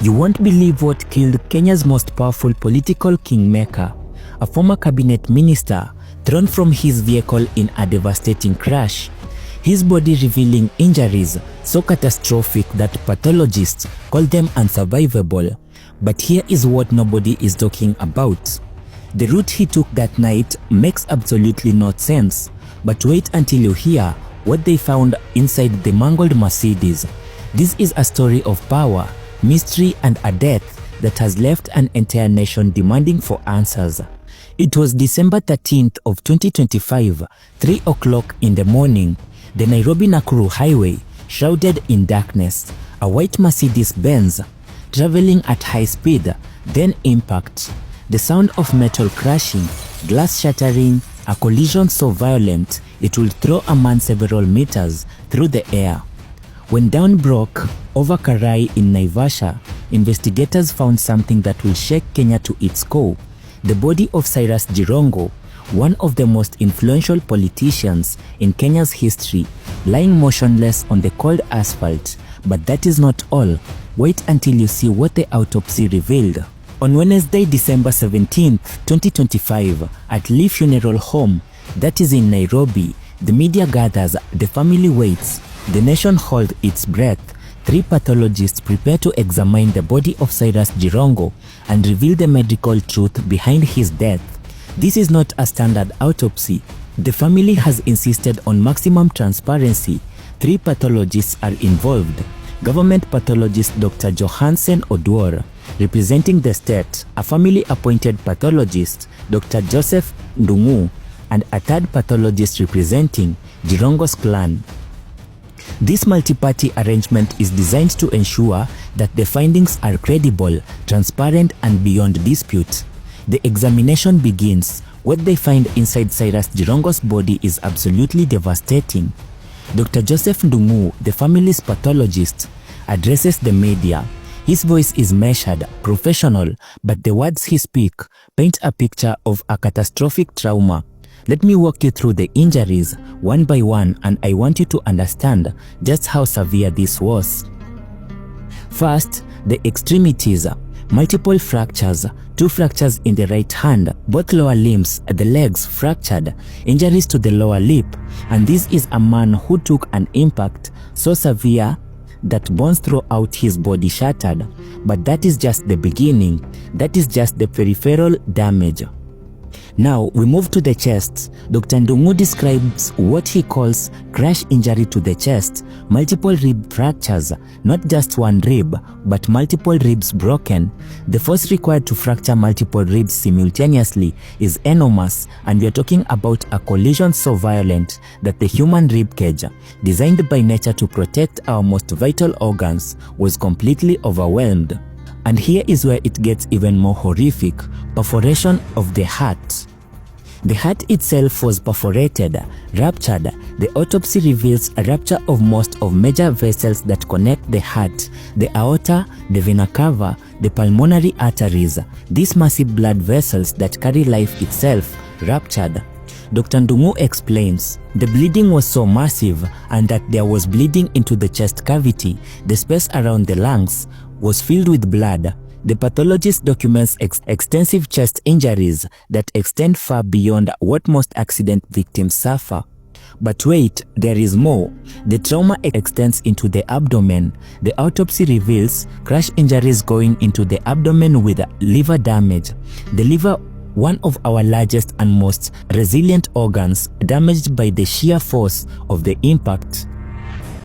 You won't believe what killed Kenya's most powerful political kingmaker, a former cabinet minister thrown from his vehicle in a devastating crash. His body revealing injuries so catastrophic that pathologists call them unsurvivable. But here is what nobody is talking about. The route he took that night makes absolutely no sense. But wait until you hear what they found inside the mangled Mercedes. This is a story of power, mystery, and a death that has left an entire nation demanding for answers. It was December 13th of 2025, 3 o'clock in the morning. The Nairobi-Nakuru highway shrouded in darkness. A white Mercedes-Benz traveling at high speed, then impact. The sound of metal crashing, glass shattering, a collision so violent it will throw a man several meters through the air. When dawn broke over Karai in Naivasha, investigators found something that will shake Kenya to its core. The body of Cyrus Jirongo, one of the most influential politicians in Kenya's history, lying motionless on the cold asphalt. But that is not all. Wait until you see what the autopsy revealed. On Wednesday, December 17th, 2025, at Lee Funeral Home, that is in Nairobi, the media gathers, the family waits, the nation holds its breath. 3 pathologists prepare to examine the body of Cyrus Jirongo and reveal the medical truth behind his death. This is not a standard autopsy. The family has insisted on maximum transparency. 3 pathologists are involved. Government pathologist Dr. Johansen Oduor, representing the state, a family-appointed pathologist, Dr. Joseph Ndungu, and a 3rd pathologist representing Jirongo's clan. This multi-party arrangement is designed to ensure that the findings are credible, transparent, and beyond dispute. The examination begins. What they find inside Cyrus Jirongo's body is absolutely devastating. Dr. Joseph Ndungu, the family's pathologist, addresses the media. His voice is measured, professional, but the words he speaks paint a picture of a catastrophic trauma. Let me walk you through the injuries one by one, and I want you to understand just how severe this was. First, the extremities. Multiple fractures, 2 fractures in the right hand, both lower limbs, the legs fractured, injuries to the lower lip, and this is a man who took an impact so severe that bones throughout his body shattered. But that is just the beginning. That is just the peripheral damage. Now we move to the chest. Dr. Ndungu describes what he calls crash injury to the chest, multiple rib fractures, not just one rib, but multiple ribs broken. The force required to fracture multiple ribs simultaneously is enormous, and we are talking about a collision so violent that the human rib cage, designed by nature to protect our most vital organs, was completely overwhelmed. And here is where it gets even more horrific: perforation of the heart. The heart itself was perforated, ruptured. The autopsy reveals a rupture of most of major vessels that connect the heart: the aorta, the vena cava, the pulmonary arteries. These massive blood vessels that carry life itself ruptured. Dr. Ndungu explains, the bleeding was so massive and that there was bleeding into the chest cavity. The space around the lungs was filled with blood. The pathologist documents extensive chest injuries that extend far beyond what most accident victims suffer. But wait, there is more. The trauma extends into the abdomen. The autopsy reveals crash injuries going into the abdomen with liver damage. The liver, one of our largest and most resilient organs, damaged by the sheer force of the impact.